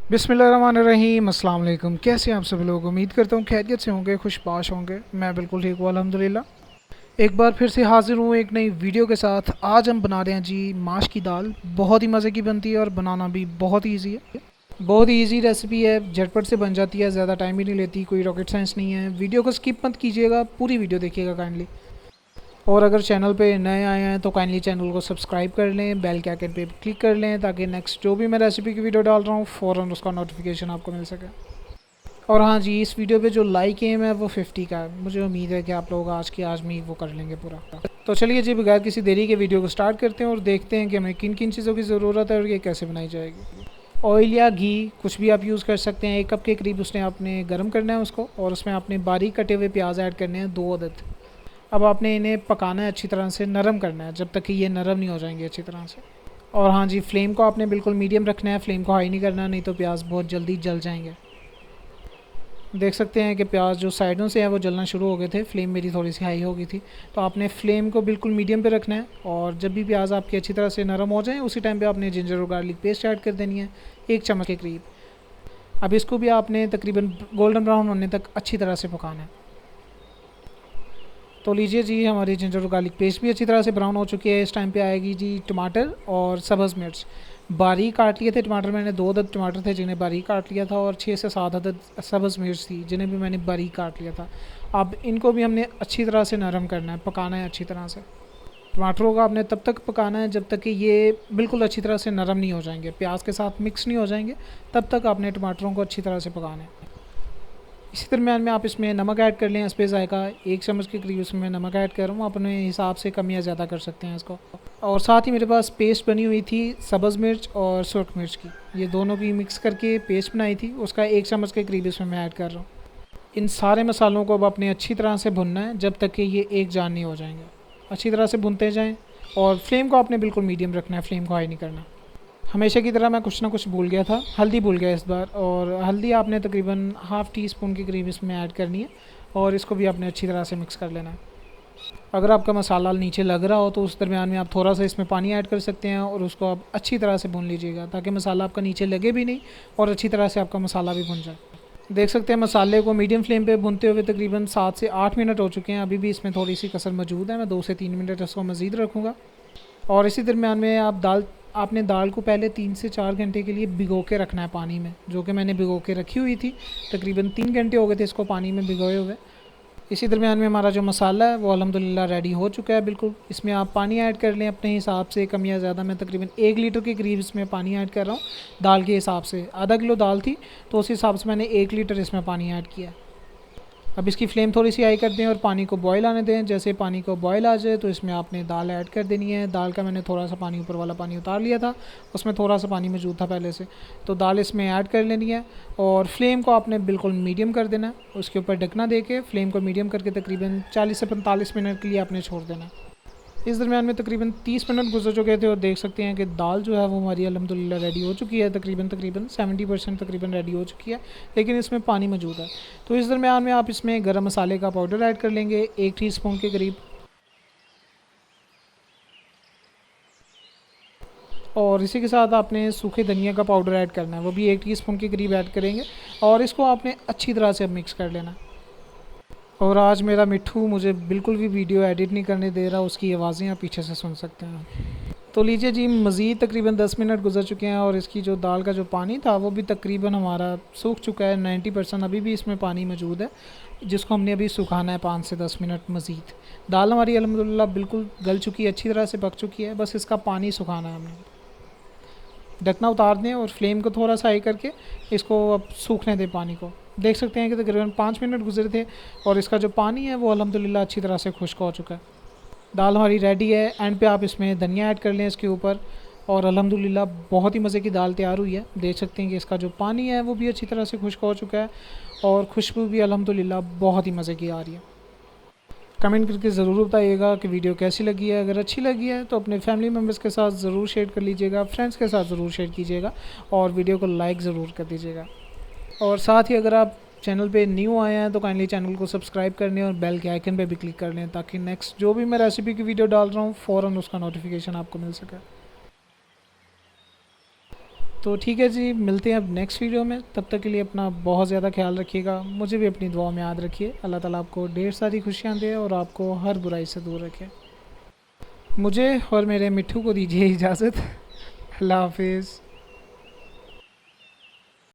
बिस्मिल्लाहिर्रहमानिर्रहीम। अस्सलाम वालेकुम। कैसे हैं आप सभी लोग? उम्मीद करता हूँ खैरियत से होंगे, खुशबाश होंगे। मैं बिल्कुल ठीक हूँ अल्हम्दुलिल्लाह। एक बार फिर से हाज़िर हूँ एक नई वीडियो के साथ। आज हम बना रहे हैं जी माश की दाल। बहुत ही मज़े की बनती है और बनाना भी बहुत ही ईजी है। बहुत ही ईजी रेसिपी है, झटपट से बन जाती है, ज़्यादा टाइम भी नहीं लेती, कोई रॉकेट साइंस नहीं है। वीडियो को स्किप मत कीजिएगा, पूरी वीडियो देखिएगा काइंडली। और अगर चैनल पे नए आए हैं तो काइंडली चैनल को सब्सक्राइब कर लें, बेल के आइकन पे क्लिक कर लें ताकि नेक्स्ट जो भी मैं रेसिपी की वीडियो डाल रहा हूँ फ़ौरन उसका नोटिफिकेशन आपको मिल सके। और हाँ जी, इस वीडियो पे जो लाइक एम है वो 50 का है। मुझे उम्मीद है कि आप लोग आज की आज में ही वो कर लेंगे पूरा। तो चलिए जी, बगैर किसी देरी के वीडियो को स्टार्ट करते हैं और देखते हैं कि हमें किन किन चीज़ों की ज़रूरत है और ये कैसे बनाई जाएगी। ऑयल या घी कुछ भी आप यूज़ कर सकते हैं। 1 कप के करीब उसने आपने गर्म करना है उसको, और उसमें आपने बारीक कटे हुए प्याज ऐड करने हैं 2 अदद। अब आपने इन्हें पकाना है, अच्छी तरह से नरम करना है जब तक कि ये नरम नहीं हो जाएंगे अच्छी तरह से। और हाँ जी, फ्लेम को आपने बिल्कुल मीडियम रखना है, फ्लेम को हाई नहीं करना, नहीं तो प्याज बहुत जल्दी जल जाएंगे। देख सकते हैं कि प्याज जो साइडों से है वो जलना शुरू हो गए थे। फ्लेम मेरी थोड़ी सी हाई हो गई थी, तो आपने फ्लेम को बिल्कुल मीडियम पे रखना है। और जब भी प्याज आपकी अच्छी तरह से नरम हो जाए उसी टाइम पे आपने जिंजर और गार्लिक पेस्ट ऐड कर देनी है, 1 चम्मच के करीब। अब इसको भी आपने तकरीबन गोल्डन ब्राउन होने तक अच्छी तरह से पकाना है। तो लीजिए जी, हमारी जिंजर और गार्लिक पेस्ट भी अच्छी तरह से ब्राउन हो चुकी है। इस टाइम पे आएगी जी टमाटर और सब्ज़ मिर्च। बारीक काट लिए थे टमाटर मैंने, 2 अदद टमाटर थे जिन्हें बारीक काट लिया था, और 6 से 7 अदद सब्ज़ मिर्च थी जिन्हें भी मैंने बारीक काट लिया था। अब इनको भी हमने अच्छी तरह से नरम करना है, पकाना है अच्छी तरह से। टमाटरों को आपने तब तक पकाना है जब तक कि ये बिल्कुल अच्छी तरह से नरम नहीं हो जाएंगे, प्याज के साथ मिक्स नहीं हो जाएंगे, तब तक आपने टमाटरों को अच्छी तरह से पकाना है। इसी दरम्यान में आप इसमें नमक ऐड कर लें, हस्बे ज़ायक़ा। 1 चम्मच के करीब उसमें मैं नमक ऐड कर रहा हूँ, अपने हिसाब से कम या ज़्यादा कर सकते हैं इसको। और साथ ही मेरे पास पेस्ट बनी हुई थी सब्ज़ मिर्च और सुरख मिर्च की, ये दोनों की मिक्स करके पेस्ट बनाई थी, उसका 1 चम्मच के करीब इसमें मैं ऐड कर रहा हूँ। इन सारे मसालों को अब अपने अच्छी तरह से भुनना है जब तक कि ये एक जान नहीं हो जाएंगे। अच्छी तरह से भुनते जाएँ और फ्लेम को आपने बिल्कुल मीडियम रखना है, फ्लेम को हाई नहीं करना। हमेशा की तरह मैं कुछ ना कुछ भूल गया था, हल्दी भूल गया इस बार। और हल्दी आपने तकरीबन हाफ़ टी स्पून के करीब इसमें ऐड करनी है, और इसको भी आपने अच्छी तरह से मिक्स कर लेना है। अगर आपका मसाला नीचे लग रहा हो तो उस दरमियान में आप थोड़ा सा इसमें पानी ऐड कर सकते हैं, और उसको आप अच्छी तरह से भून लीजिएगा ताकि मसाला आपका नीचे लगे भी नहीं और अच्छी तरह से आपका मसाला भी भुन जाए। देख सकते हैं मसाले को मीडियम फ्लेम पे भुनते हुए तकरीबन 7 से 8 मिनट हो चुके हैं। अभी भी इसमें थोड़ी सी कसर मौजूद है, मैं 2 से 3 मिनट इसको मज़ीद रखूँगा। और इसी दरमियान में आपने दाल को पहले 3 से 4 घंटे के लिए भिगो के रखना है पानी में, जो कि मैंने भिगो के रखी हुई थी। तकरीबन 3 घंटे हो गए थे इसको पानी में भिगोए हुए। इसी दरमियान में हमारा जो मसाला है वो अल्हम्दुलिल्लाह रेडी हो चुका है बिल्कुल। इसमें आप पानी ऐड कर लें अपने हिसाब से, कम या ज़्यादा। मैं तकरीबन 1 लीटर के करीब इसमें पानी ऐड कर रहा हूँ दाल के हिसाब से। आधा किलो दाल थी तो उस हिसाब से मैंने 1 लीटर इसमें पानी ऐड किया। अब इसकी फ्लेम थोड़ी सी हाई कर दें और पानी को बॉयल आने दें। जैसे पानी को बॉयल आ जाए तो इसमें आपने दाल ऐड कर देनी है। दाल का मैंने थोड़ा सा पानी, ऊपर वाला पानी उतार लिया था, उसमें थोड़ा सा पानी मौजूद था पहले से, तो दाल इसमें ऐड कर लेनी है। और फ्लेम को आपने बिल्कुल मीडियम कर देना है। उसके ऊपर ढकना दे के फ्लेम को मीडियम करके तकरीबन 40 से 45 मिनट के लिए आपने छोड़ देना है। इस दरमियान में तकरीबन 30 मिनट गुजर चुके थे और देख सकते हैं कि दाल जो है वो हमारी अल्हम्दुलिल्लाह रेडी हो चुकी है। तकरीबन 70% तकरीबन रेडी हो चुकी है, लेकिन इसमें पानी मौजूद है। तो इस दरमियान में आप इसमें गरम मसाले का पाउडर ऐड कर लेंगे 1 टीस्पून के करीब, और इसी के साथ आपने सूखे धनिया का पाउडर ऐड करना है, वो भी 1 टीस्पून के करीब ऐड करेंगे। और इसको आपने अच्छी तरह से अब मिक्स कर लेना। और आज मेरा मिट्ठू मुझे बिल्कुल भी वीडियो एडिट नहीं करने दे रहा, उसकी आवाज़ें आप पीछे से सुन सकते हैं। तो लीजिए जी, मज़ीद तकरीबन 10 मिनट गुजर चुके हैं और इसकी जो दाल का जो पानी था वो भी तकरीबन हमारा सूख चुका है। 90% अभी भी इसमें पानी मौजूद है, जिसको हमने अभी सुखाना है 5 से 10 मिनट मज़ीद। दाल हमारी अल्हम्दुलिल्लाह बिल्कुल गल चुकी है, अच्छी तरह से पक चुकी है, बस इसका पानी सुखाना है हमें। ढकना उतार दें और फ्लेम को थोड़ा सा हाई करके इसको अब सूखने दें पानी को। देख सकते हैं कि तकरीबन 5 मिनट गुजरे थे और इसका जो पानी है वो अल्हम्दुलिल्लाह अच्छी तरह से खुश्क हो चुका है। दाल हमारी रेडी है। एंड पे आप इसमें धनिया ऐड कर लें इसके ऊपर, और अल्हम्दुलिल्लाह बहुत ही मज़े की दाल तैयार हुई है। देख सकते हैं कि इसका जो पानी है वो भी अच्छी तरह से खुश्क हो चुका है, और खुशबू भी अल्हम्दुलिल्लाह बहुत ही मज़े की आ रही है। कमेंट करके ज़रूर बताइएगा कि वीडियो कैसी लगी है। अगर अच्छी लगी है तो अपने फैमिली मेम्बर्स के साथ ज़रूर शेयर कर लीजिएगा, फ्रेंड्स के साथ ज़रूर शेयर कीजिएगा, और वीडियो को लाइक ज़रूर कर दीजिएगा। और साथ ही अगर आप चैनल पे न्यू आए हैं तो काइंडली चैनल को सब्सक्राइब कर लें और बेल के आइकन पे भी क्लिक कर लें ताकि नेक्स्ट जो भी मैं रेसिपी की वीडियो डाल रहा हूँ फ़ौरन उसका नोटिफिकेशन आपको मिल सके। तो ठीक है जी, मिलते हैं अब नेक्स्ट वीडियो में। तब तक के लिए अपना बहुत ज़्यादा ख्याल रखिएगा, मुझे भी अपनी दुआ में याद रखिए। अल्लाह ताला आपको ढेर सारी खुशियाँ दे और आपको हर बुराई से दूर रखे। मुझे और मेरे मिट्ठू को दीजिए इजाज़त। अल्लाह हाफिज़।